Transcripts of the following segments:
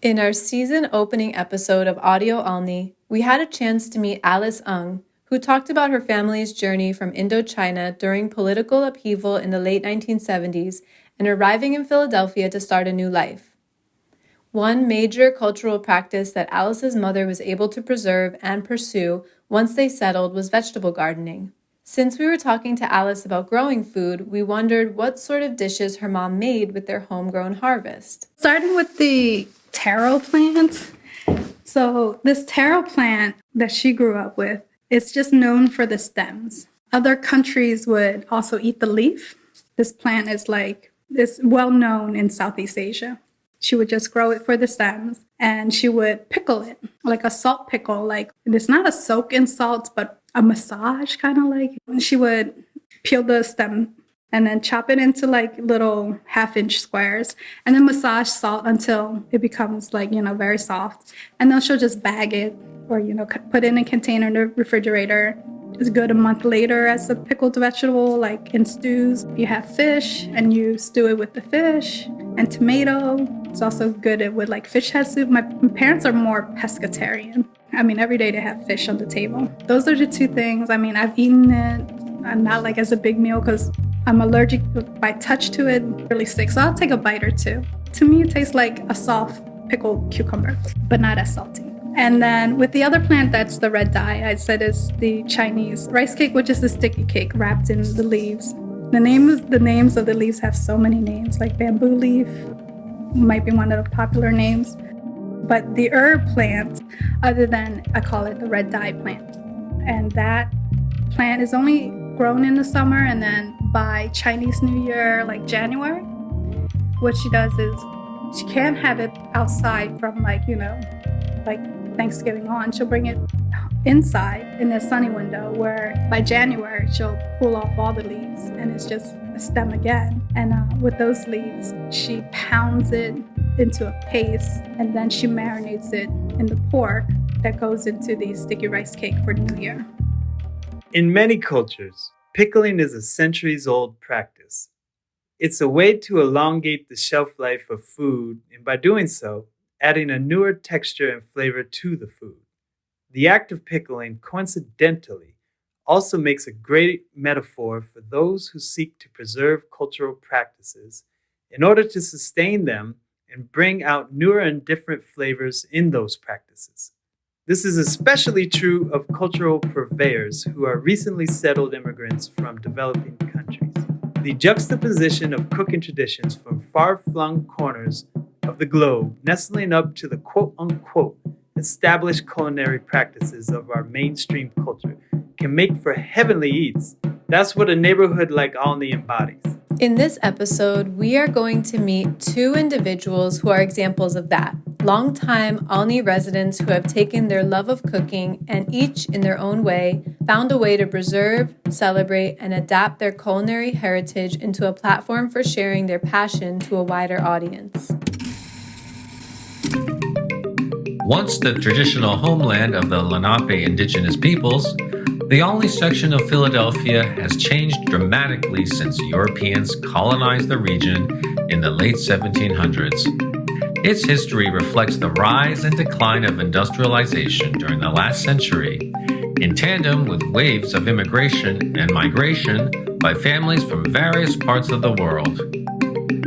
In our season opening episode of Audio Olney, we had a chance to meet Alice Ng, who talked about her family's journey from Indochina during political upheaval in the late 1970s and arriving in Philadelphia to start a new life. One major cultural practice that Alice's mother was able to preserve and pursue once they settled was vegetable gardening. Since we were talking to Alice about growing food, we wondered what sort of dishes her mom made with their homegrown harvest. Starting with the taro plant. So this taro plant that she grew up with, it's just known for the stems. Other countries would also eat the leaf. This plant is well known in Southeast Asia. She would just grow it for the stems and she would pickle it like a salt pickle. Like it's not a soak in salt, but a massage kind of like. She would peel the stem and then chop it into like little 1/2-inch squares and then massage salt until it becomes very soft. And then she'll just bag it or, put it in a container in the refrigerator. It's good a month later as a pickled vegetable, like in stews. You have fish and you stew it with the fish and tomato. It's also good with like fish head soup. My parents are more pescatarian. Every day they have fish on the table. Those are the two things. I've eaten it. I'm not like as a big meal because I'm allergic by touch to it, really sick. So I'll take a bite or two. To me, it tastes like a soft pickled cucumber, but not as salty. And then with the other plant, that's the red dye. I said is the Chinese rice cake, which is the sticky cake wrapped in the leaves. The names of the leaves have so many names, like bamboo leaf might be one of the popular names. But the herb plant, other than I call it the red dye plant. And that plant is only grown in the summer, and then by Chinese New Year, like January, what she does is she can't have it outside from like Thanksgiving on. She'll bring it inside in a sunny window where by January she'll pull off all the leaves and it's just a stem again. And with those leaves, she pounds it into a paste and then she marinates it in the pork that goes into the sticky rice cake for New Year. In many cultures, pickling is a centuries-old practice. It's a way to elongate the shelf life of food, and by doing so, adding a newer texture and flavor to the food. The act of pickling, coincidentally, also makes a great metaphor for those who seek to preserve cultural practices in order to sustain them and bring out newer and different flavors in those practices. This is especially true of cultural purveyors who are recently settled immigrants from developing countries. The juxtaposition of cooking traditions from far-flung corners of the globe, nestling up to the quote-unquote established culinary practices of our mainstream culture, can make for heavenly eats. That's what a neighborhood like Olney embodies. In this episode, we are going to meet two individuals who are examples of that. Longtime Olney residents who have taken their love of cooking and each in their own way found a way to preserve, celebrate, and adapt their culinary heritage into a platform for sharing their passion to a wider audience. Once the traditional homeland of the Lenape indigenous peoples, the Olney section of Philadelphia has changed dramatically since Europeans colonized the region in the late 1700s. Its history reflects the rise and decline of industrialization during the last century, in tandem with waves of immigration and migration by families from various parts of the world.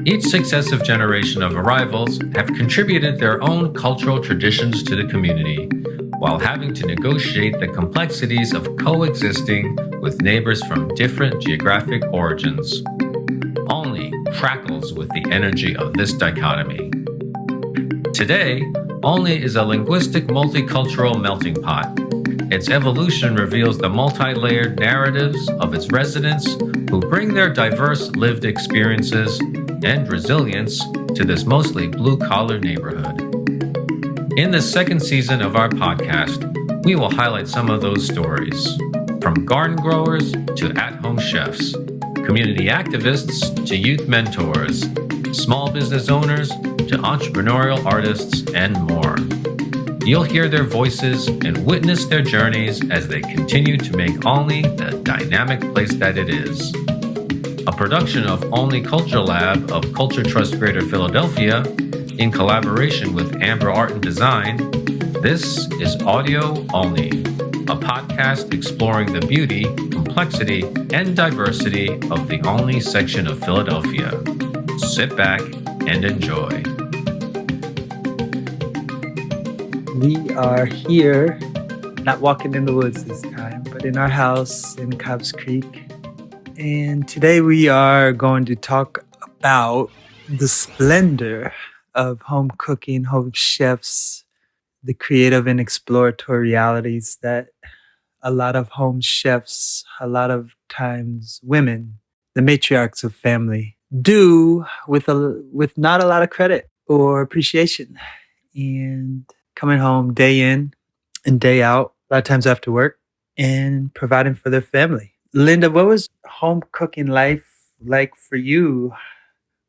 Each successive generation of arrivals have contributed their own cultural traditions to the community, while having to negotiate the complexities of coexisting with neighbors from different geographic origins. Olney crackles with the energy of this dichotomy. Today, Olney is a linguistic multicultural melting pot. Its evolution reveals the multi-layered narratives of its residents who bring their diverse lived experiences and resilience to this mostly blue-collar neighborhood. In the second season of our podcast, we will highlight some of those stories, from garden growers to at-home chefs, community activists to youth mentors, small business owners to entrepreneurial artists, and more. You'll hear their voices and witness their journeys as they continue to make Olney the dynamic place that it is. A production of Olney Culture Lab of Culture Trust Greater Philadelphia In collaboration with Amber Art and Design, this is Audio Olney, a podcast exploring the beauty, complexity, and diversity of the Olney section of Philadelphia. Sit back and enjoy. We are here, not walking in the woods this time, but in our house in Cobbs Creek. And today we are going to talk about the splendor of home cooking, home chefs, the creative and exploratory realities that a lot of home chefs, a lot of times women, the matriarchs of family, do with not a lot of credit or appreciation. And coming home day in and day out, a lot of times after work, and providing for their family. Linda, what was home cooking life like for you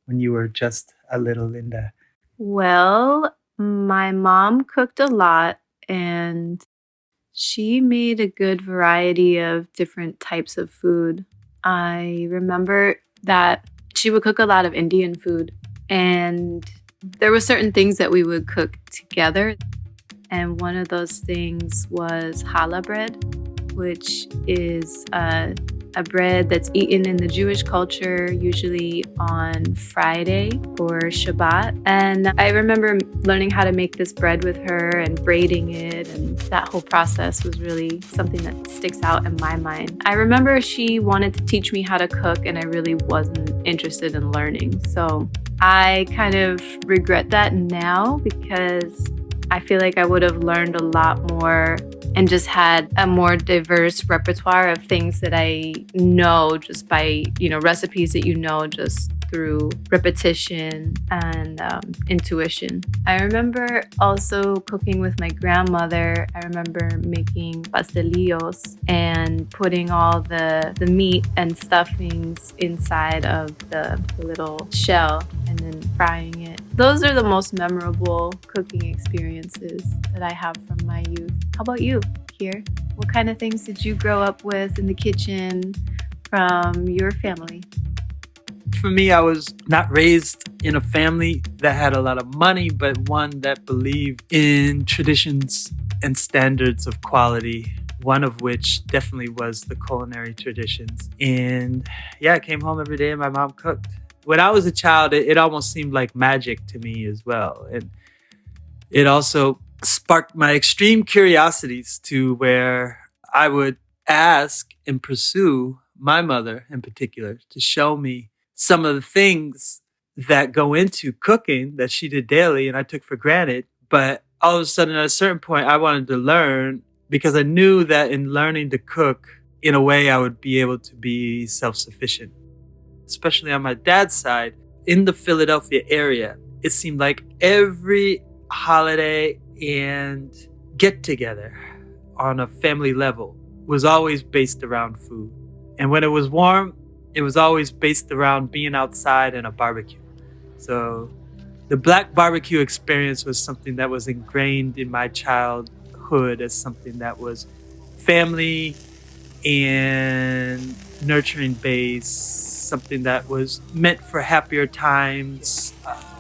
when you were just a little Linda? Well, my mom cooked a lot, and she made a good variety of different types of food. I remember that she would cook a lot of Indian food, and there were certain things that we would cook together. And one of those things was challah bread, which is a bread that's eaten in the Jewish culture, usually on Friday or Shabbat. And I remember learning how to make this bread with her and braiding it. And that whole process was really something that sticks out in my mind. I remember she wanted to teach me how to cook, and I really wasn't interested in learning. So I kind of regret that now, because I feel like I would have learned a lot more and just had a more diverse repertoire of things that I know just by, recipes that just through repetition and intuition. I remember also cooking with my grandmother. I remember making pastelillos and putting all the meat and stuffings inside of the little shell and then frying it. Those are the most memorable cooking experiences that I have from my youth. How about you, Keir? What kind of things did you grow up with in the kitchen from your family? For me, I was not raised in a family that had a lot of money, but one that believed in traditions and standards of quality, one of which definitely was the culinary traditions. And I came home every day and my mom cooked. When I was a child, it almost seemed like magic to me as well. And it also sparked my extreme curiosities to where I would ask and pursue my mother in particular to show me some of the things that go into cooking that she did daily and I took for granted. But all of a sudden, at a certain point, I wanted to learn, because I knew that in learning to cook, in a way, I would be able to be self-sufficient. Especially on my dad's side, in the Philadelphia area, it seemed like every holiday and get-together on a family level was always based around food. And when it was warm, it was always based around being outside and a barbecue. So the black barbecue experience was something that was ingrained in my childhood as something that was family and nurturing based, something that was meant for happier times,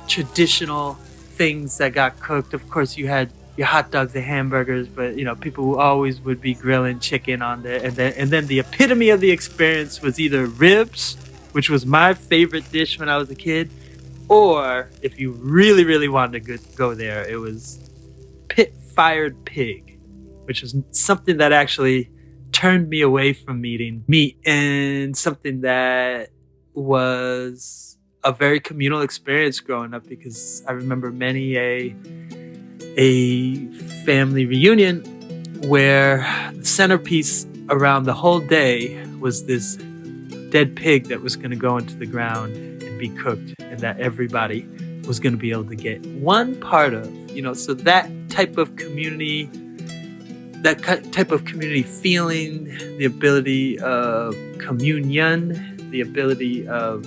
traditional things that got cooked. Of course, you had your hot dogs and hamburgers, but people always would be grilling chicken on there. And then the epitome of the experience was either ribs, which was my favorite dish when I was a kid, or if you really, really wanted to go there, it was pit-fired pig, which was something that actually turned me away from eating meat, and something that was a very communal experience growing up, because I remember many a family reunion where the centerpiece around the whole day was this dead pig that was going to go into the ground and be cooked, and that everybody was going to be able to get one part of, so that type of community feeling, the ability of communion, the ability of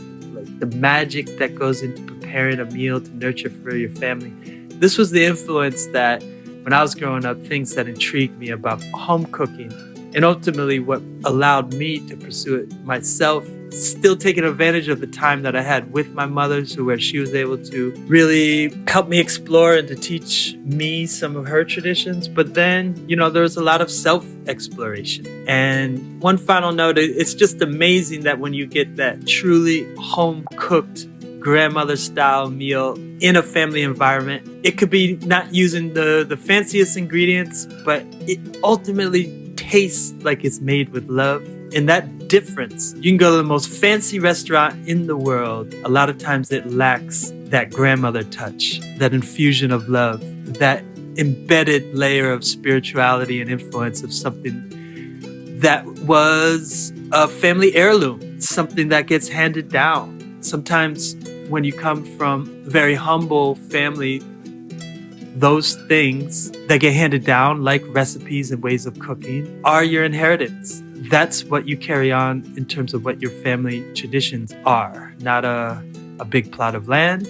the magic that goes into preparing a meal to nurture for your family. This was the influence that, when I was growing up, things that intrigued me about home cooking and ultimately what allowed me to pursue it myself, still taking advantage of the time that I had with my mother, so where she was able to really help me explore and to teach me some of her traditions. But then, there was a lot of self-exploration. And one final note, it's just amazing that when you get that truly home-cooked grandmother-style meal in a family environment, it could be not using the fanciest ingredients, but it ultimately tastes like it's made with love. And that difference, you can go to the most fancy restaurant in the world. A lot of times it lacks that grandmother touch, that infusion of love, that embedded layer of spirituality and influence of something that was a family heirloom, something that gets handed down. Sometimes when you come from a very humble family, those things that get handed down, like recipes and ways of cooking, are your inheritance. That's what you carry on in terms of what your family traditions are. Not a big plot of land,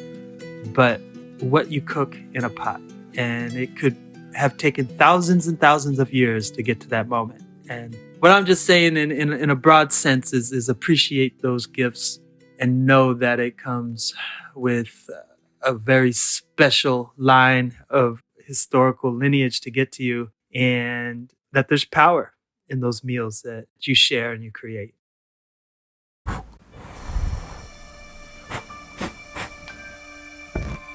but what you cook in a pot. And it could have taken thousands and thousands of years to get to that moment. And what I'm just saying in a broad sense is appreciate those gifts and know that it comes with a very special line of historical lineage to get to you, and that there's power in those meals that you share and you create.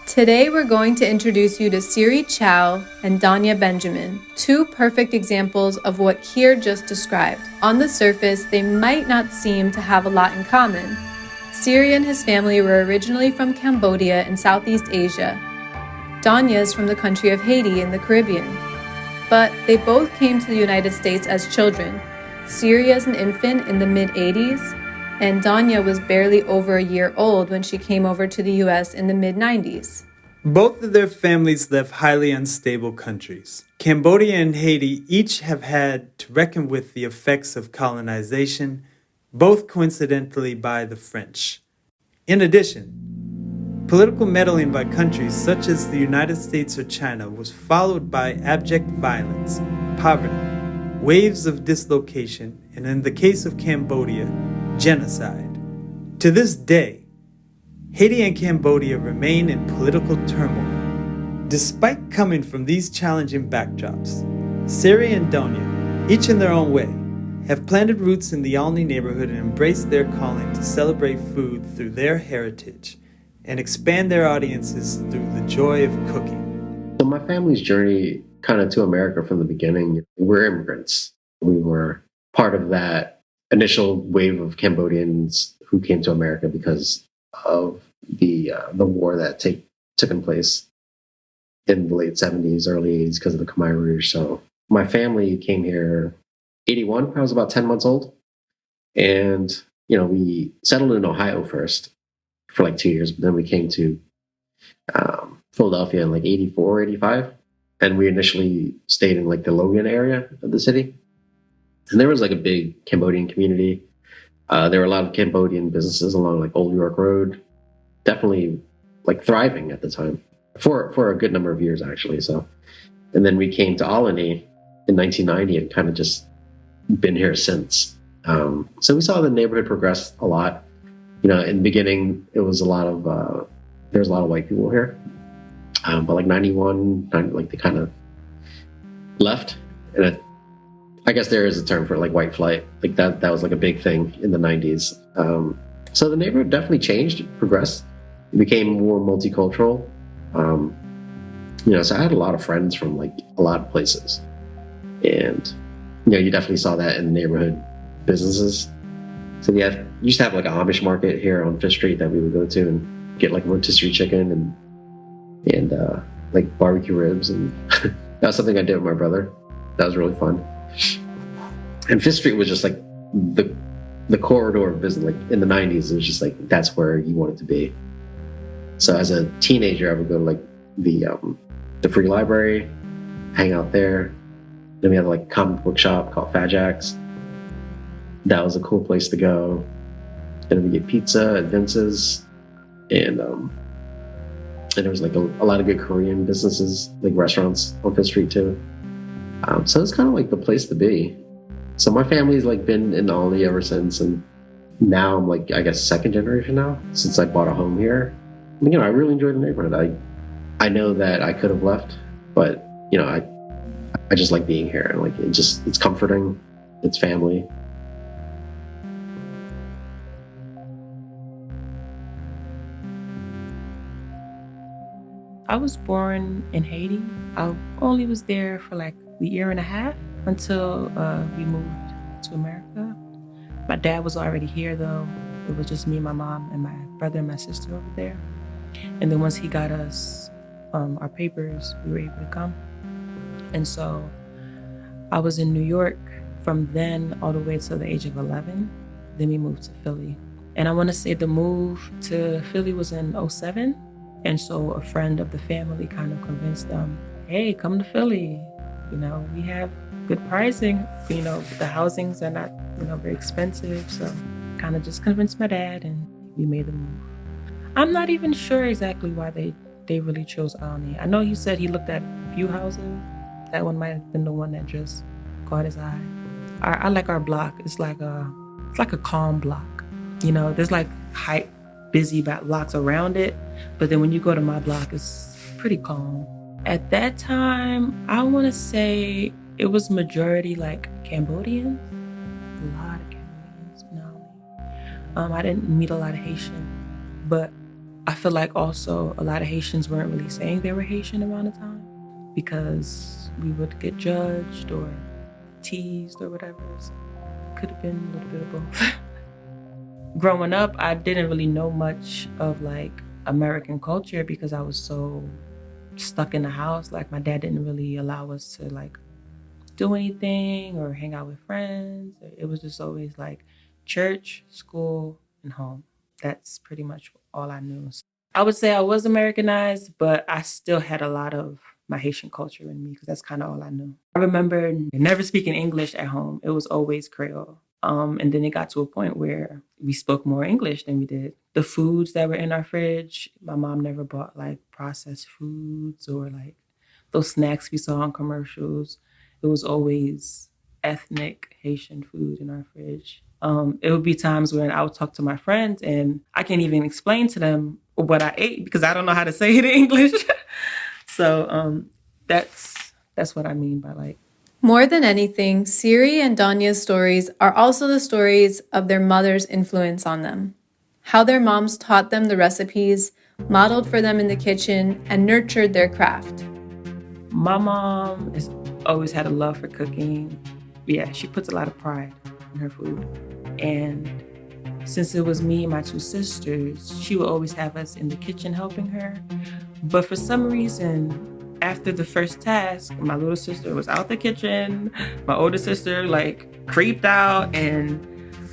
Today, we're going to introduce you to Siri Chow and Danya Benjamin, two perfect examples of what Keir just described. On the surface, they might not seem to have a lot in common. Siri and his family were originally from Cambodia in Southeast Asia. Danya is from the country of Haiti in the Caribbean. But they both came to the United States as children. Siri as an infant in the mid-80s, and Danya was barely over a year old when she came over to the U.S. in the mid-90s. Both of their families left highly unstable countries. Cambodia and Haiti each have had to reckon with the effects of colonization, both coincidentally by the French. In addition, political meddling by countries such as the United States or China was followed by abject violence, poverty, waves of dislocation, and in the case of Cambodia, genocide. To this day, Haiti and Cambodia remain in political turmoil. Despite coming from these challenging backdrops, Siri and Donia, each in their own way, have planted roots in the Olney neighborhood and embraced their calling to celebrate food through their heritage and expand their audiences through the joy of cooking. So my family's journey kind of to America from the beginning, we're immigrants. We were part of that initial wave of Cambodians who came to America because of the war that took place in the late 70s, early 80s because of the Khmer Rouge. So my family came here 81. I was about 10 months old. And, we settled in Ohio first for like 2 years. But then we came to Philadelphia in like 84, 85. And we initially stayed in like the Logan area of the city. And there was like a big Cambodian community. There were a lot of Cambodian businesses along like Old York Road, definitely like thriving at the time for a good number of years actually. So, and then we came to Olney in 1990 and kind of just been here since. So we saw the neighborhood progress a lot. In the beginning, it was there was a lot of white people here. But like 91, like they kind of left. And I guess there is a term for it, like white flight. Like that was like a big thing in the 90s. So the neighborhood definitely changed, progressed. It became more multicultural. So I had a lot of friends from like a lot of places. And, you definitely saw that in the neighborhood businesses. So we used to have like an Amish market here on Fifth Street that we would go to and get like rotisserie chicken and like barbecue ribs. And that was something I did with my brother. That was really fun. And Fifth Street was just like the corridor of business. Like in the 90s, it was just like, that's where you wanted to be. So as a teenager, I would go to like the free library, hang out there. Then we had like a comic book shop called Fat Jack's. That was a cool place to go. And then we get pizza at Vince's. And there was like a lot of good Korean businesses, like restaurants on Fifth Street too. So it's kind of like the place to be. So my family's like been in Olney ever since, and now I'm like, I guess, second generation now since I bought a home here. You know, I really enjoy the neighborhood. I know that I could have left, but you know, I just like being here. Like it's comforting. It's family. I was born in Haiti. I only was there for like a year and a half until we moved to America. My dad was already here though. It was just me, my mom, and my brother and my sister over there. And then once he got us our papers, we were able to come. And so I was in New York from then all the way to the age of 11. Then we moved to Philly. And I want to say the move to Philly was in 2007. And so a friend of the family kind of convinced them, hey, come to Philly. You know, we have good pricing. You know, the housings are not, you know, very expensive. So kind of just convinced my dad and we made the move. I'm not even sure exactly why they really chose Olney. I know he said he looked at a few houses. That one might have been the one that just caught his eye. I like our block. It's like a calm block. You know, there's like hype, busy blocks around it. But then when you go to my block, it's pretty calm. At that time, I want to say it was majority like Cambodians. A lot of Cambodians in Olney. I didn't meet a lot of Haitian, but I feel like also a lot of Haitians weren't really saying they were Haitian around the time because we would get judged or teased or whatever. So it could have been a little bit of both. Growing up, I didn't really know much of like American culture because I was so stuck in the house. Like my dad didn't really allow us to like do anything or hang out with friends. It was just always like church, school, and home. That's pretty much all I knew. I would say I was Americanized, but I still had a lot of my Haitian culture in me because that's kind of all I knew. I remember never speaking English at home. It was always Creole. And then it got to a point where we spoke more English than we did. The foods that were in our fridge, my mom never bought like processed foods or like those snacks we saw on commercials. It was always ethnic Haitian food in our fridge. It would be times when I would talk to my friends and I can't even explain to them what I ate because I don't know how to say it in English. So that's what I mean by like. More than anything, Siri and Danya's stories are also the stories of their mother's influence on them. How their moms taught them the recipes, modeled for them in the kitchen, and nurtured their craft. My mom has always had a love for cooking. Yeah, she puts a lot of pride in her food. And since it was me and my two sisters, she would always have us in the kitchen helping her. But for some reason, after the first task, my little sister was out the kitchen. My older sister like creeped out and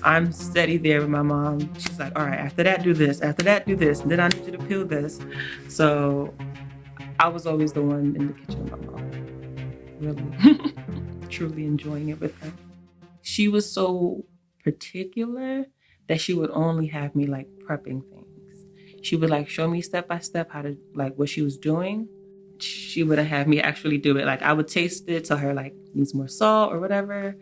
I'm steady there with my mom. She's like, all right, after that, do this. After that, do this. And then I need you to peel this. So I was always the one in the kitchen with my mom. Really, truly enjoying it with her. She was so particular that she would only have me like prepping things. She would like show me step by step how to like what she was doing. She wouldn't have me actually do it. Like I would taste it, tell her like needs more salt or whatever.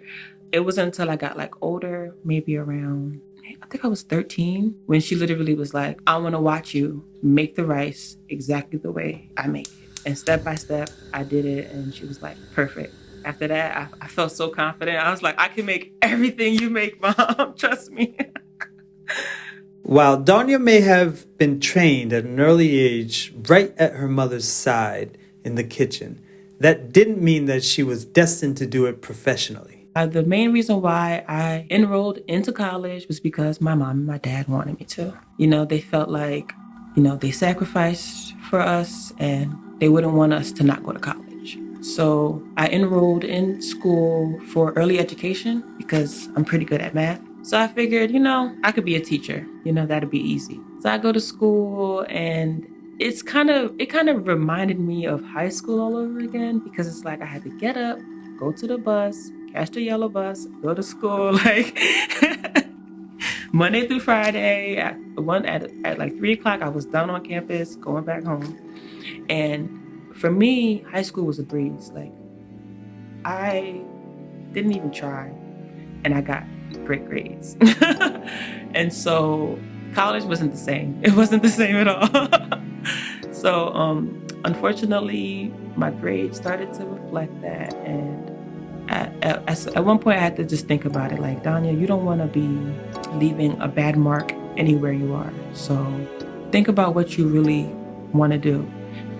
It wasn't until I got like older, maybe around, I think I was 13, when she literally was like, I want to watch you make the rice exactly the way I make it. And step by step, I did it. And she was like, perfect. After that, I felt so confident. I was like, I can make everything you make, Mom. Trust me. While Danya may have been trained at an early age right at her mother's side in the kitchen, that didn't mean that she was destined to do it professionally. The main reason why I enrolled into college was because my mom and my dad wanted me to. You know, they felt like, you know, they sacrificed for us and they wouldn't want us to not go to college. So I enrolled in school for early education because I'm pretty good at math. So I figured, you know, I could be a teacher. You know, that'd be easy. So I go to school and it kind of reminded me of high school all over again because it's like I had to get up, go to the bus, catch the yellow bus, go to school, like Monday through Friday at like 3:00, I was done on campus, going back home. And for me, high school was a breeze. Like I didn't even try. and I got great grades. And so college wasn't the same. It wasn't the same at all. So unfortunately, my grades started to reflect that. And at one point, I had to just think about it like, Danya, you don't want to be leaving a bad mark anywhere you are. So think about what you really want to do.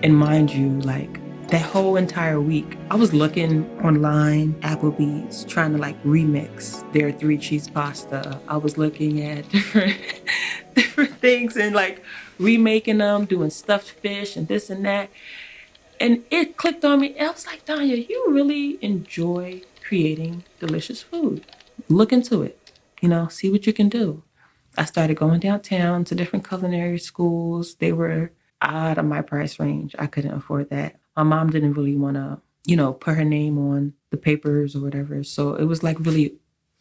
And mind you, like that whole entire week, I was looking online, Applebee's, trying to like remix their 3-cheese pasta. I was looking at different things and like remaking them, doing stuffed fish and this and that. And it clicked on me. I was like, Danya, you really enjoy creating delicious food. Look into it, see what you can do. I started going downtown to different culinary schools. They were out of my price range. I couldn't afford that. My mom didn't really want to, put her name on the papers or whatever. So it was like really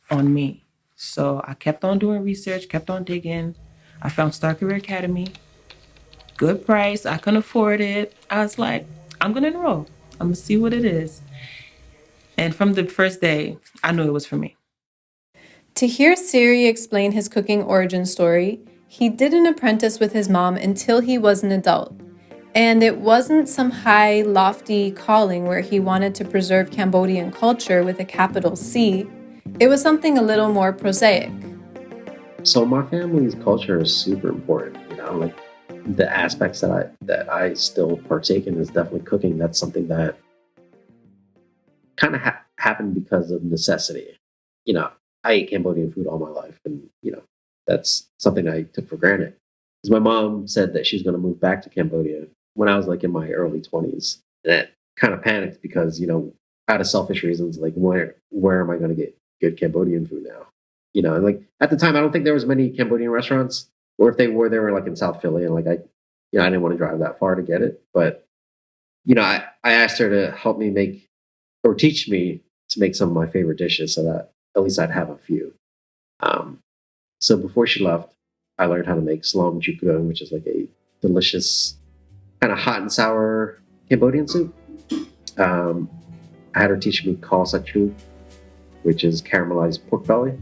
on me. So I kept on doing research, kept on digging. I found Star Career Academy. Good price. I couldn't afford it. I was like, I'm going to enroll. I'm going to see what it is. And from the first day, I knew it was for me. To hear Siri explain his cooking origin story, he did an apprentice with his mom until he was an adult. And it wasn't some high, lofty calling where he wanted to preserve Cambodian culture with a capital C. It was something a little more prosaic. So my family's culture is super important, like the aspects that I still partake in is definitely cooking. That's something that kind of happened because of necessity. I ate Cambodian food all my life, and that's something I took for granted. Because my mom said that she's going to move back to Cambodia when I was like in my early 20s, and that kind of panicked because out of selfish reasons, like where am I going to get good Cambodian food now? And like at the time, I don't think there was many Cambodian restaurants, or if they were like in South Philly, and like I didn't want to drive that far to get it. But I asked her to help me make or teach me to make some of my favorite dishes, so that at least I'd have a few. So before she left, I learned how to make slom chukung, which is like a delicious kind of hot and sour Cambodian soup. I had her teach me kho sachu, which is caramelized pork belly,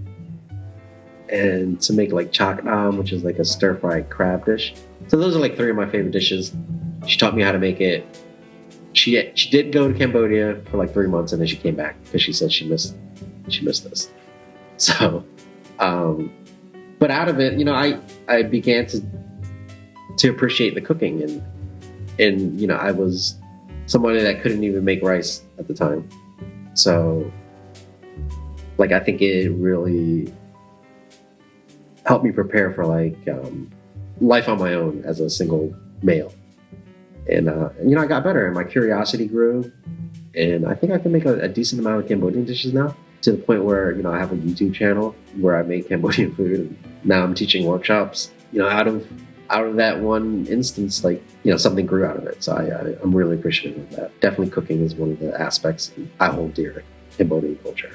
and to make like chak nam, which is like a stir-fried crab dish. So those are like 3 of my favorite dishes. She taught me how to make it. She did go to Cambodia for like 3 months, and then she came back because she said she missed us. So, but out of it, I began to appreciate the cooking, and I was somebody that couldn't even make rice at the time. So, like, I think it really helped me prepare for like life on my own as a single male. And I got better, and my curiosity grew, and I think I can make a decent amount of Cambodian dishes now, to the point where I have a YouTube channel where I make Cambodian food, and now I'm teaching workshops. Out of that one instance, like something grew out of it. So I'm really appreciative of that. Definitely cooking is one of the aspects I hold dear to Cambodian culture.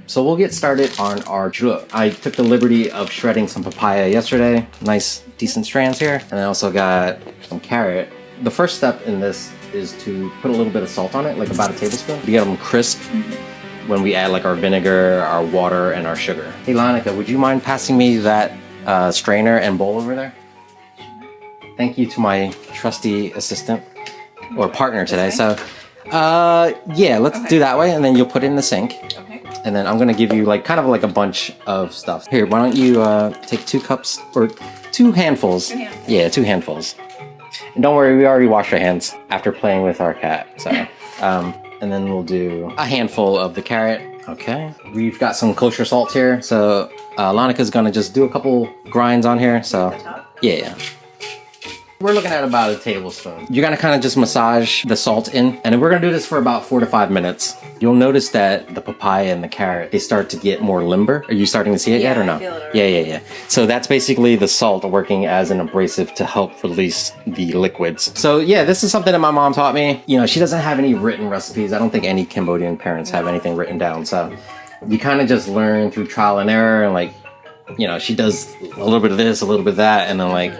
So we'll get started on our jua. I took the liberty of shredding some papaya yesterday. Nice, decent strands here. And I also got some carrot. The first step in this is to put a little bit of salt on it, like about a tablespoon, to get them crisp when we add like our vinegar, our water, and our sugar. Hey, Lanika, would you mind passing me that strainer and bowl over there? Thank you to my trusty assistant or partner today. So, yeah, let's do that way, and then you'll put it in the sink. Okay. And then I'm gonna give you like kind of like a bunch of stuff. Here, why don't you take 2 cups or 2 handfuls? 2 handfuls. Yeah, 2 handfuls. And don't worry, we already washed our hands after playing with our cat. So, and then we'll do a handful of the carrot. Okay. We've got some kosher salt here. So Lanika's gonna just do a couple grinds on here. So yeah. We're looking at about a tablespoon. You're gonna kind of just massage the salt in, and we're gonna do this for about 4 to 5 minutes. You'll notice that the papaya and the carrot, they start to get more limber. Are you starting to see it yet or no? I feel it already. Yeah. So that's basically the salt working as an abrasive to help release the liquids. So yeah, this is something that my mom taught me. She doesn't have any written recipes. I don't think any Cambodian parents have anything written down. So you kind of just learn through trial and error, and like, she does a little bit of this, a little bit of that, and then like,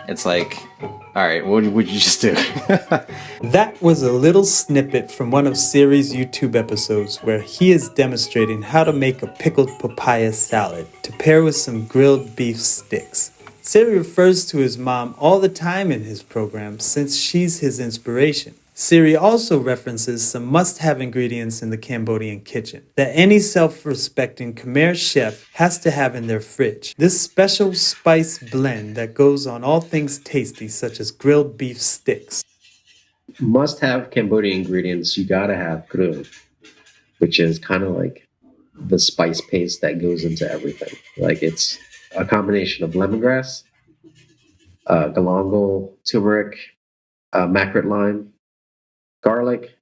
it's like All right, what would you just do? That was a little snippet from one of Siri's YouTube episodes where he is demonstrating how to make a pickled papaya salad to pair with some grilled beef sticks. Siri refers to his mom all the time in his program since she's his inspiration. Siri also references some must-have ingredients in the Cambodian kitchen that any self-respecting Khmer chef has to have in their fridge. This special spice blend that goes on all things tasty such as grilled beef sticks. Must have Cambodian ingredients. You gotta have krung, which is kind of like the spice paste that goes into everything. Like it's a combination of lemongrass, galangal, turmeric, macrit lime, garlic.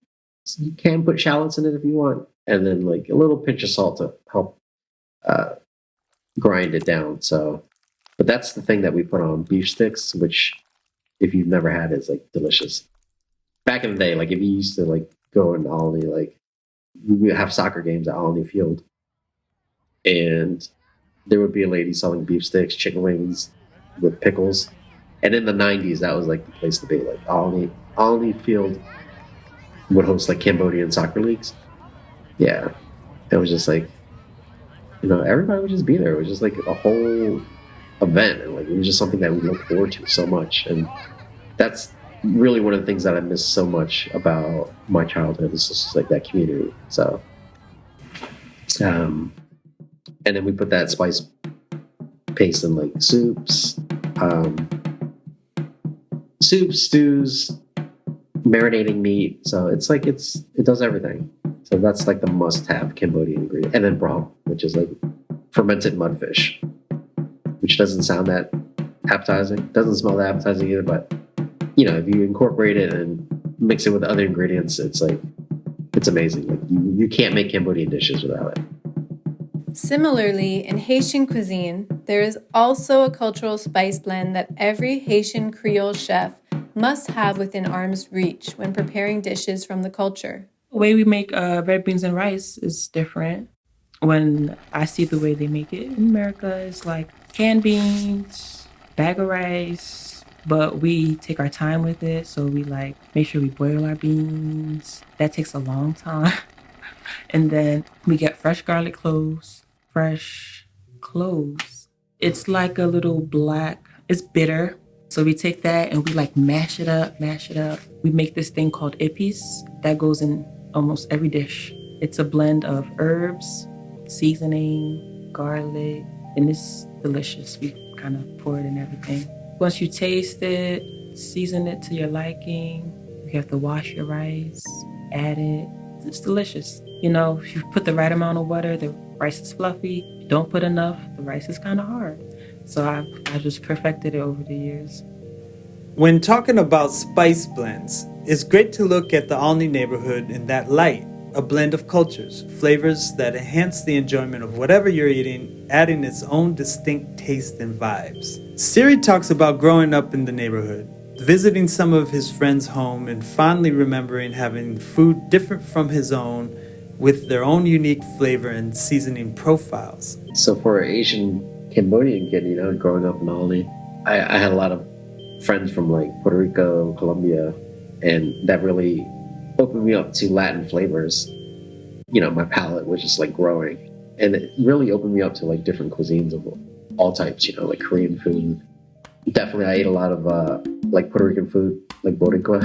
So you can put shallots in it if you want, and then like a little pinch of salt to help grind it down. So, but that's the thing that we put on beef sticks, which if you've never had is like delicious. Back in the day, like if you used to like go in Olney, like we would have soccer games at Olney Field, and there would be a lady selling beef sticks, chicken wings with pickles. And in the 90s, that was like the place to be. Like Olney Field would host like Cambodian soccer leagues. Yeah. It was just like, everybody would just be there. It was just like a whole event. And like, it was just something that we looked forward to so much. And that's really one of the things that I miss so much about my childhood is just like that community. So, and then we put that spice paste in like soups, stews, marinating meat. So it's like it does everything. So that's like the must-have Cambodian ingredient. And then broth, which is like fermented mudfish, which doesn't sound that appetizing. Doesn't smell that appetizing either, but if you incorporate it and mix it with other ingredients, it's amazing. Like you can't make Cambodian dishes without it. Similarly, in Haitian cuisine, there is also a cultural spice blend that every Haitian Creole chef must have within arm's reach when preparing dishes from the culture. The way we make red beans and rice is different. When I see the way they make it in America, it's like canned beans, bag of rice, but we take our time with it. So we like make sure we boil our beans. That takes a long time. And then we get fresh garlic cloves. It's like a little black, it's bitter. So we take that and we like mash it up. We make this thing called ipis that goes in almost every dish. It's a blend of herbs, seasoning, garlic, and it's delicious. We kind of pour it in everything. Once you taste it, season it to your liking. You have to wash your rice, add it. It's delicious. If you put the right amount of water, the rice is fluffy. If you don't put enough, the rice is kind of hard. So I just perfected it over the years. When talking about spice blends, it's great to look at the Olney neighborhood in that light, a blend of cultures, flavors that enhance the enjoyment of whatever you're eating, adding its own distinct taste and vibes. Siri talks about growing up in the neighborhood, visiting some of his friends' home, and fondly remembering having food different from his own with their own unique flavor and seasoning profiles. So for an Asian Cambodian kid, growing up in Olney, I had a lot of friends from like Puerto Rico, Colombia, and that really opened me up to Latin flavors. My palate was just like growing, and it really opened me up to like different cuisines of all types, like Korean food. Definitely, I ate a lot of like Puerto Rican food, like Boricua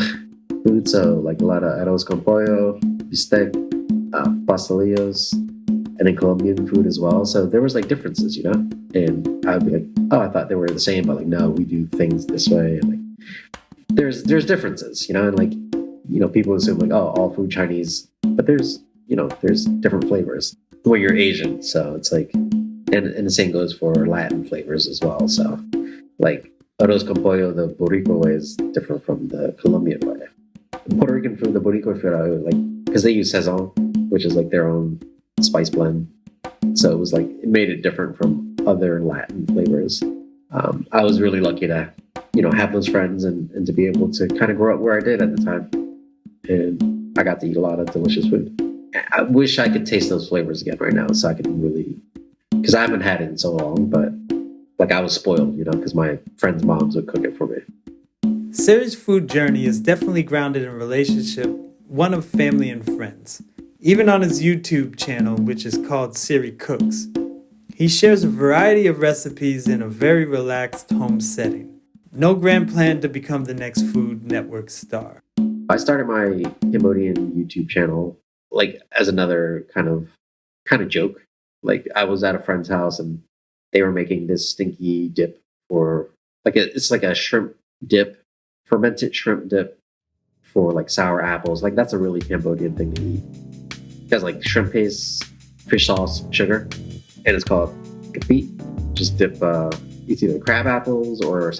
food. So like a lot of arroz con pollo, bistec, pastelillos, and then Colombian food as well. So there was like differences, and I would be like, oh, I thought they were the same, but like, no, we do things this way. And like, there's differences, and like, people assume like, oh, all food Chinese, but there's different flavors when you're Asian. So it's like, and the same goes for Latin flavors as well. So like arroz con pollo, the Boricua way is different from the Colombian way. The Puerto Rican food, the Boricua food, like, because they use sazon, which is like their own spice blend. So it was like, it made it different from other Latin flavors. I was really lucky to, have those friends and to be able to kind of grow up where I did at the time. And I got to eat a lot of delicious food. I wish I could taste those flavors again right now so I could really, because I haven't had it in so long, but like I was spoiled, because my friends' moms would cook it for me. Sarah's food journey is definitely grounded in relationship, one of family and friends. Even on his YouTube channel, which is called Siri Cooks, he shares a variety of recipes in a very relaxed home setting. No grand plan to become the next Food Network star. I started my Cambodian YouTube channel like as another kind of joke. Like I was at a friend's house and they were making this stinky dip for it's like a shrimp dip, fermented shrimp dip for like sour apples. Like that's a really Cambodian thing to eat. It has like shrimp paste, fish sauce, sugar, and it's called kapit. Just dip it's either crab apples or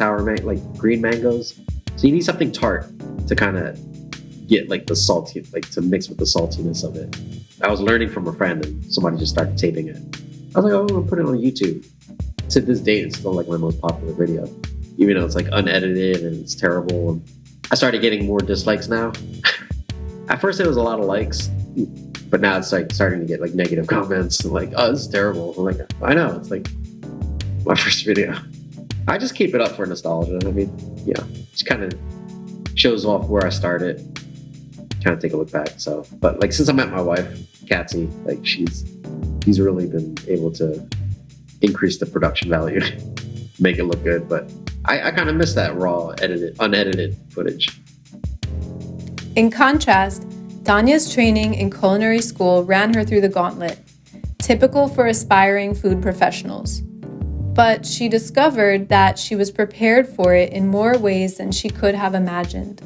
green mangoes. So you need something tart to kind of get like the salty, like to mix with the saltiness of it. I was learning from a friend and somebody just started taping it. I was like, oh, I'm gonna put it on YouTube. To this date, it's still like my most popular video, even though it's like unedited and it's terrible. And I started getting more dislikes now. At first, it was a lot of likes, but now it's like starting to get like negative comments and like, oh, this is terrible. I'm like, I know, it's like my first video. I just keep it up for nostalgia. I mean, yeah, just kind of shows off where I started. Kind of take a look back. So, but like since I met my wife, Katsy, like she's really been able to increase the production value, make it look good. But I kind of miss that raw, unedited footage. In contrast, Danya's training in culinary school ran her through the gauntlet, typical for aspiring food professionals. But she discovered that she was prepared for it in more ways than she could have imagined.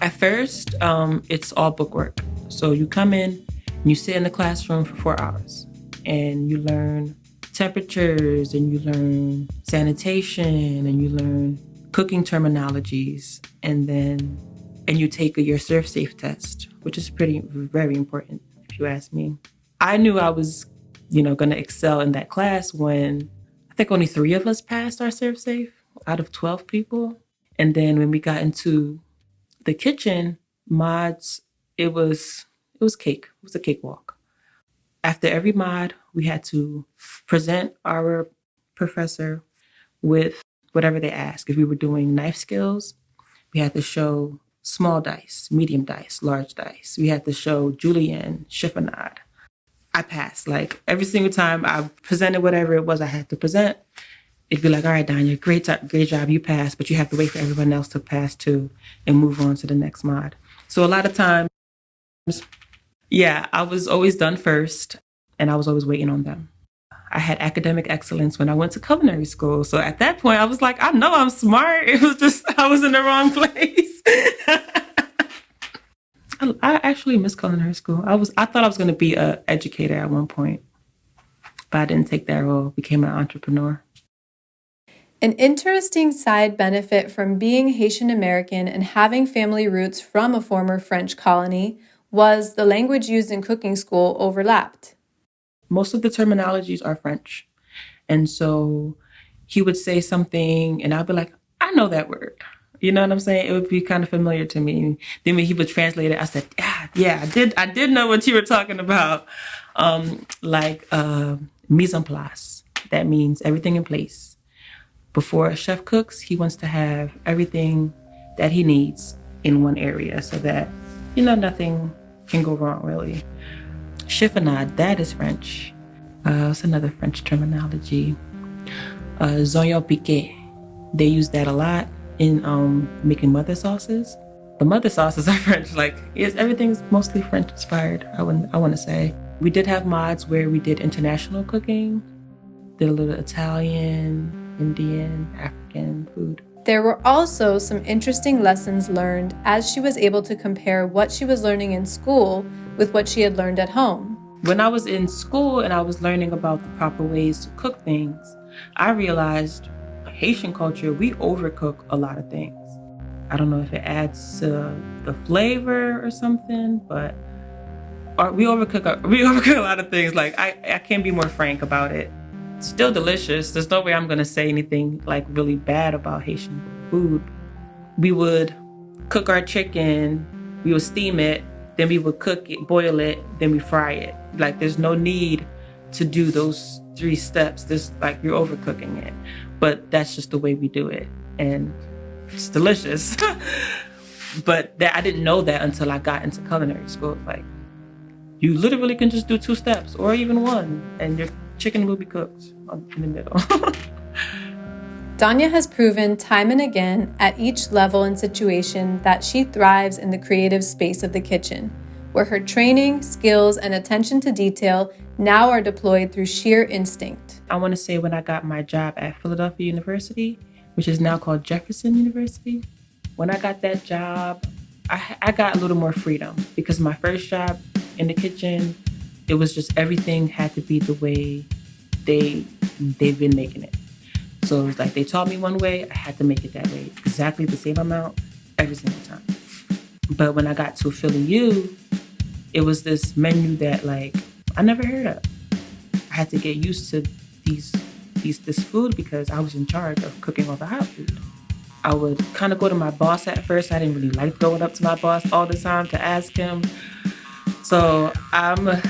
At first, it's all bookwork. So you come in and you sit in the classroom for 4 hours and you learn temperatures and you learn sanitation and you learn cooking terminologies and you take your Serve Safe test, which is very important if you ask me. I knew I was, going to excel in that class when I think only 3 of us passed our Serve Safe out of 12 people. And then when we got into the kitchen mods, it was cake. It was a cakewalk. After every mod, we had to present our professor with whatever they asked. If we were doing knife skills, we had to show small dice, medium dice, large dice. We had to show julienne, chiffonade. I passed. Like every single time I presented whatever it was I had to present, it'd be like, all right, Danya, great job, you passed, but you have to wait for everyone else to pass too and move on to the next mod. So a lot of times, yeah, I was always done first and I was always waiting on them. I had academic excellence when I went to culinary school. So at that point, I was like, I know I'm smart. It was just, I was in the wrong place. I actually miss culinary school. I thought I was going to be an educator at one point, but I didn't take that role, became an entrepreneur. An interesting side benefit from being Haitian-American and having family roots from a former French colony was the language used in cooking school overlapped. Most of the terminologies are French. And so he would say something and I'd be like, I know that word. You know what I'm saying? It would be kind of familiar to me. Then when he would translate it, I said, yeah, I did know what you were talking about. Mise en place. That means everything in place. Before a chef cooks, he wants to have everything that he needs in one area so that, nothing can go wrong, really. Chiffonade, that is French. What's another French terminology? Zoyon piqué. They use that a lot in making mother sauces. The mother sauces are French. Everything's mostly French inspired, I want to say. We did have mods where we did international cooking, did a little Italian, Indian, African food. There were also some interesting lessons learned as she was able to compare what she was learning in school with what she had learned at home. When I was in school and I was learning about the proper ways to cook things, I realized Haitian culture, we overcook a lot of things. I don't know if it adds to the flavor or something, but we overcook a lot of things. I can't be more frank about it. It's still delicious. There's no way I'm going to say anything really bad about Haitian food. We would cook our chicken, we would steam it, then we would cook it, boil it, then we fry it. There's no need to do those 3 steps. You're overcooking it. But that's just the way we do it. And It's delicious. But I didn't know that until I got into culinary school. Like, you literally can just do 2 steps or even 1, and your chicken will be cooked in the middle. Danya has proven time and again at each level and situation that she thrives in the creative space of the kitchen, where her training, skills, and attention to detail now are deployed through sheer instinct. I want to say when I got my job at Philadelphia University, which is now called Jefferson University, when I got that job, I got a little more freedom, because my first job in the kitchen, it was just everything had to be the way they've been making it. So it was like they taught me one way, I had to make it that way, exactly the same amount every single time. But when I got to Philly U, it was this menu that like I never heard of. I had to get used to this food because I was in charge of cooking all the hot food. I would kind of go to my boss at first. I didn't really like going up to my boss all the time to ask him. So I'm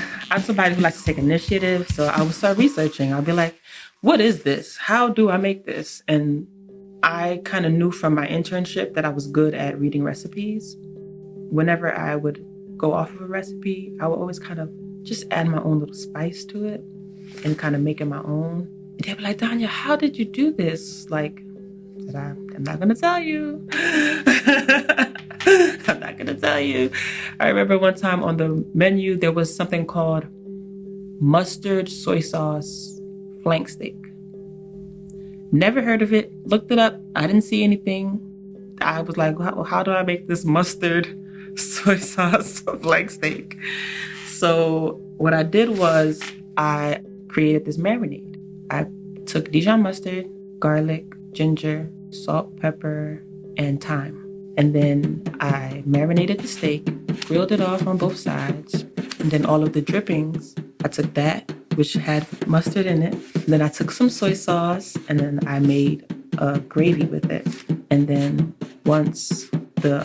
somebody who likes to take initiative. So I would start researching. I'll be like, what is this? How do I make this? And I kind of knew from my internship that I was good at reading recipes. Whenever I would go off of a recipe, I would always kind of just add my own little spice to it and kind of make it my own. And they'd be like, Danya, how did you do this? Like, I'm not going to tell you. I'm not going to tell you. I remember one time on the menu, there was something called mustard soy sauce flank steak. Never heard of it. Looked it up. I didn't see anything. I was like, how do I make this mustard soy sauce flank steak? So what I did was I created this marinade. I took Dijon mustard, garlic, ginger, salt, pepper, and thyme. And then I marinated the steak, grilled it off on both sides. And then all of the drippings, I took that, which had mustard in it. Then I took some soy sauce, and then I made a gravy with it. And then once the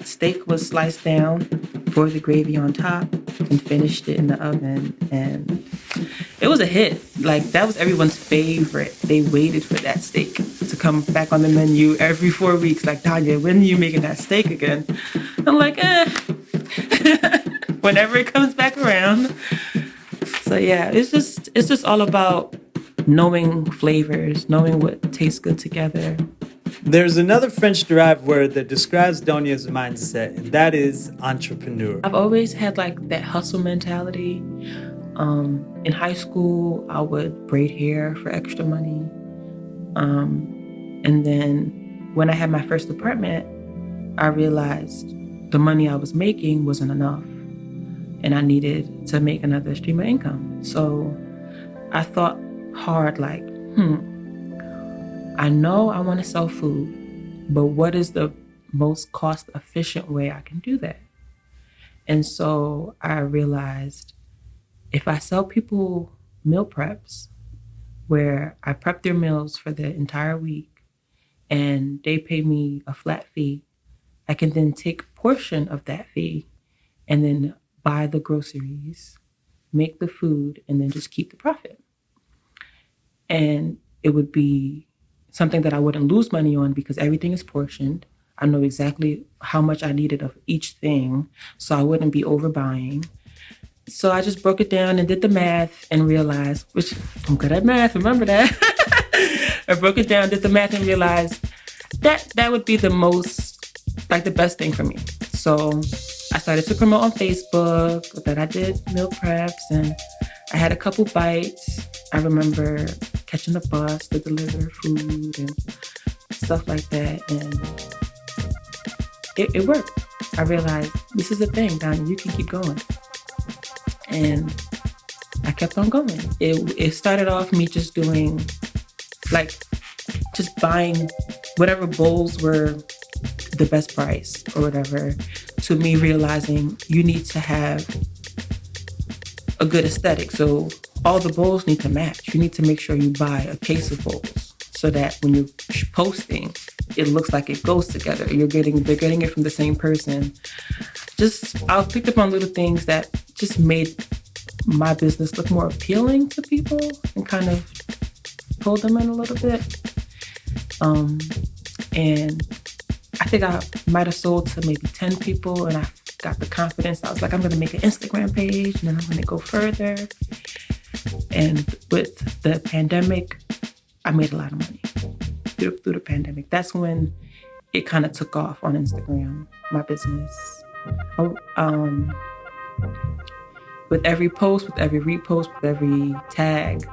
steak was sliced down, poured the gravy on top, and finished it in the oven. And it was a hit. Like, that was everyone's favorite. They waited for that steak to come back on the menu every 4 weeks. Like, Danya, when are you making that steak again? I'm like, whenever it comes back around. So yeah, it's just all about knowing flavors, knowing what tastes good together. There's another French-derived word that describes Donya's mindset, and that is entrepreneur. I've always had like that hustle mentality. In high school, I would braid hair for extra money. And then when I had my first apartment, I realized the money I was making wasn't enough, and I needed to make another stream of income. So I thought hard, like, I know I want to sell food, but what is the most cost-efficient way I can do that? And so I realized if I sell people meal preps, where I prep their meals for the entire week and they pay me a flat fee, I can then take a portion of that fee and then buy the groceries, make the food, and then just keep the profit. And it would be something that I wouldn't lose money on because everything is portioned. I know exactly how much I needed of each thing, so I wouldn't be overbuying. So I just broke it down and did the math and realized, which I'm good at math, remember that. I broke it down, did the math and realized that would be the best thing for me. So I started to promote on Facebook that I did meal preps, and I had a couple bites. I remember catching a bus to deliver food and stuff like that. And it worked. I realized this is a thing, Donnie, you can keep going. And I kept on going. It started off me just doing, just buying whatever bowls were the best price or whatever, to me realizing you need to have a good aesthetic. So all the bowls need to match. You need to make sure you buy a case of bowls so that when you're posting, it looks like it goes together. They're getting it from the same person. I picked up on little things that just made my business look more appealing to people and kind of pulled them in a little bit. And think I might have sold to maybe 10 people, and I got the confidence. I was like, I'm going to make an Instagram page, and then I'm going to go further. And with the pandemic, I made a lot of money through the pandemic. That's when it kind of took off on Instagram, my business. With every post, with every repost, with every tag,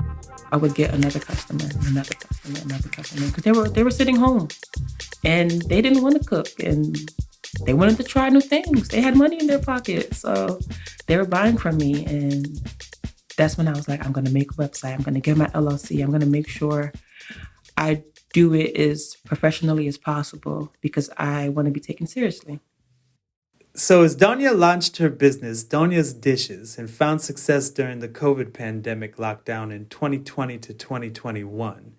I would get another customer, another customer, because they were sitting home and they didn't want to cook and they wanted to try new things. They had money in their pocket, so they were buying from me. And that's when I was like, I'm going to make a website. I'm going to get my LLC. I'm going to make sure I do it as professionally as possible because I want to be taken seriously. So as Donya launched her business, Donya's Dishes, and found success during the COVID pandemic lockdown in 2020 to 2021,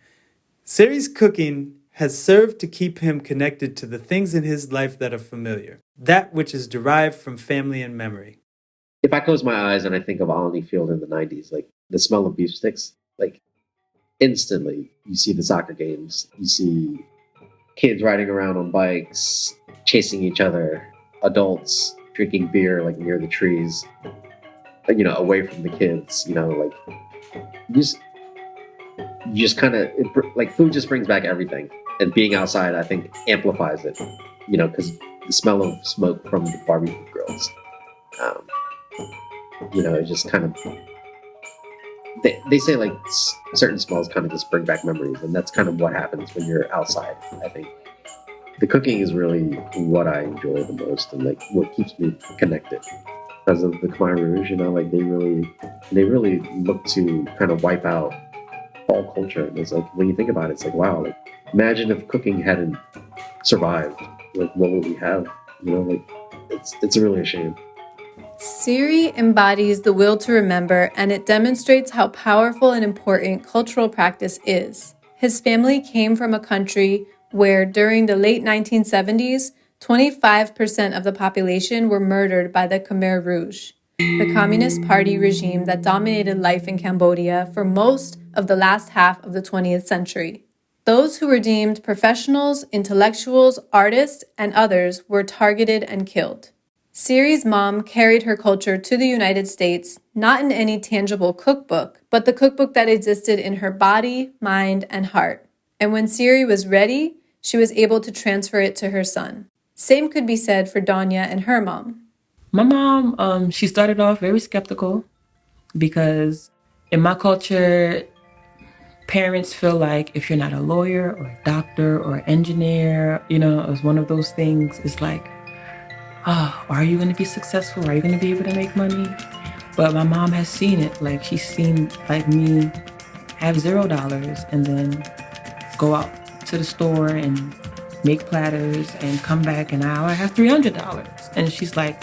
Siri's cooking has served to keep him connected to the things in his life that are familiar, that which is derived from family and memory. If I close my eyes and I think of Olney Field in the 90s, like the smell of beef sticks, like instantly you see the soccer games, you see kids riding around on bikes, chasing each other, adults drinking beer like near the trees, away from the kids, like you just kind of, like food just brings back everything. And being outside, I think, amplifies it, because the smell of smoke from the barbecue grills, it just kind of, they say like certain smells kind of just bring back memories. And that's kind of what happens when you're outside, I think. The cooking is really what I enjoy the most and like what keeps me connected. Because of the Khmer Rouge, like they really look to kind of wipe out all culture. And it's like, when you think about it, it's like, wow, like imagine if cooking hadn't survived, like what would we have? It's really a shame. Siri embodies the will to remember, and it demonstrates how powerful and important cultural practice is. His family came from a country where during the late 1970s, 25% of the population were murdered by the Khmer Rouge, the Communist Party regime that dominated life in Cambodia for most of the last half of the 20th century. Those who were deemed professionals, intellectuals, artists, and others were targeted and killed. Siri's mom carried her culture to the United States, not in any tangible cookbook, but the cookbook that existed in her body, mind, and heart. And when Siri was ready, she was able to transfer it to her son. Same could be said for Donya and her mom. My mom, she started off very skeptical because in my culture, parents feel like if you're not a lawyer or a doctor or an engineer, it's one of those things. It's like, are you going to be successful? Are you going to be able to make money? But my mom has seen it. Like she's seen like me have $0 and then go out to the store and make platters and come back and now I have $300. And she's like,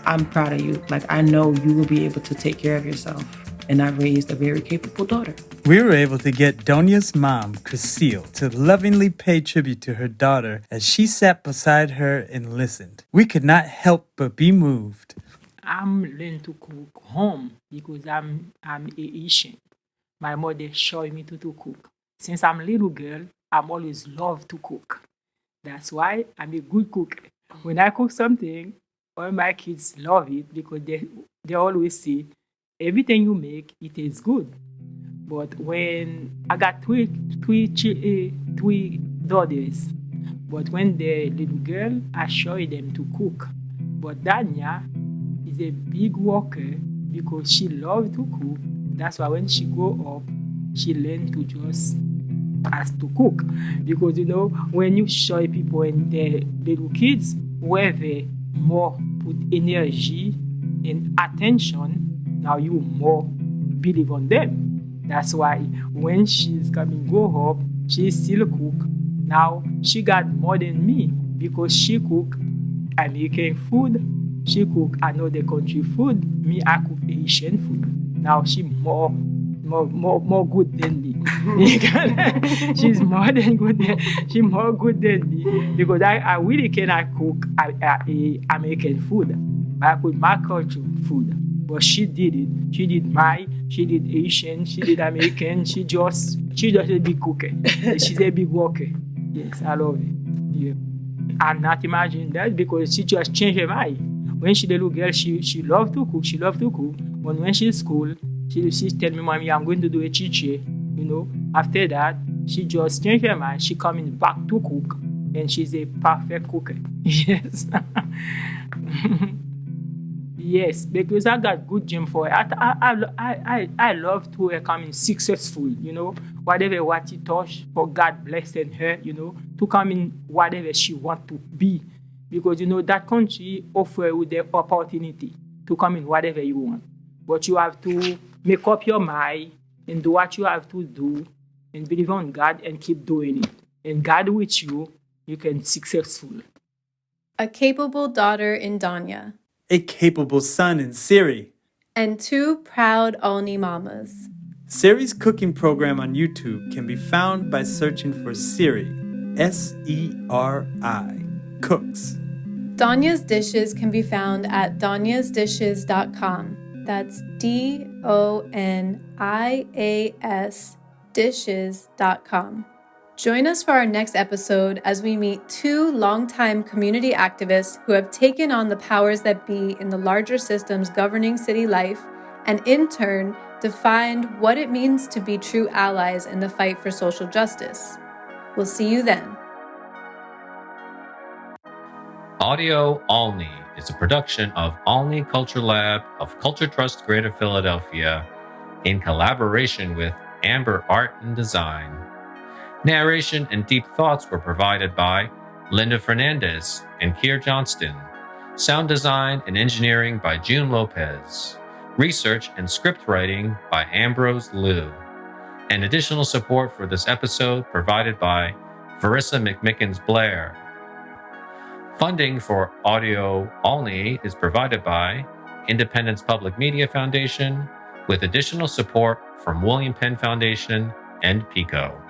I'm proud of you. Like, I know you will be able to take care of yourself. And I raised a very capable daughter. We were able to get Donya's mom, Cecile, to lovingly pay tribute to her daughter as she sat beside her and listened. We could not help but be moved. I'm learning to cook home because I'm Haitian. My mother showed me to cook. Since I'm a little girl, I'm always loved to cook. That's why I'm a good cook. When I cook something, all my kids love it because they always say, everything you make, it tastes good. But when I got three daughters, but when they're little girl, I show them to cook. But Danya is a big worker because she loves to cook. That's why when she grow up, she learned to just ask to cook. Because when you show people and the little kids, whoever more put energy and attention, now you more believe on them. That's why when she's coming go up, she still cook. Now she got more than me because she cook American food, she cook another country food, me I cook Asian food. Now she more good than me. She's more good than me because I really cannot cook American food. I cook my culture food. But she did it. She did Asian, she did American. She just a big cooker. She's a big worker. Yes, I love it. Yeah. I'm not imagining that because she just changed her mind. When she the little girl, she loved to cook. She loved to cook. But when she's school, she tell me, "Mommy, I'm going to do a chiche." After that, she just changed her mind. She coming back to cook, and she's a perfect cooker. Yes. Yes, because I got good gym for her. I love to her coming successful, whatever what she touch, for God blessing her, to come in whatever she want to be. Because, that country offer you the opportunity to come in whatever you want. But you have to make up your mind and do what you have to do and believe on God and keep doing it. And God with you, you can successful. A capable daughter in Danya. A capable son in Siri. And 2 proud Olney mamas. Siri's cooking program on YouTube can be found by searching for Siri, S-E-R-I, cooks. Danya's dishes can be found at donyasdishes.com. That's DONIAS dishes.com. Join us for our next episode as we meet 2 longtime community activists who have taken on the powers that be in the larger systems governing city life and in turn defined what it means to be true allies in the fight for social justice. We'll see you then. Audio Olney is a production of Olney Culture Lab of Culture Trust Greater Philadelphia in collaboration with Amber Art and Design. Narration and deep thoughts were provided by Linda Fernandez and Keir Johnston. Sound design and engineering by June Lopez. Research and script writing by Ambrose Liu. And additional support for this episode provided by Verissa McMickens-Blair. Funding for Audio Olney is provided by Independence Public Media Foundation with additional support from William Penn Foundation and PICO.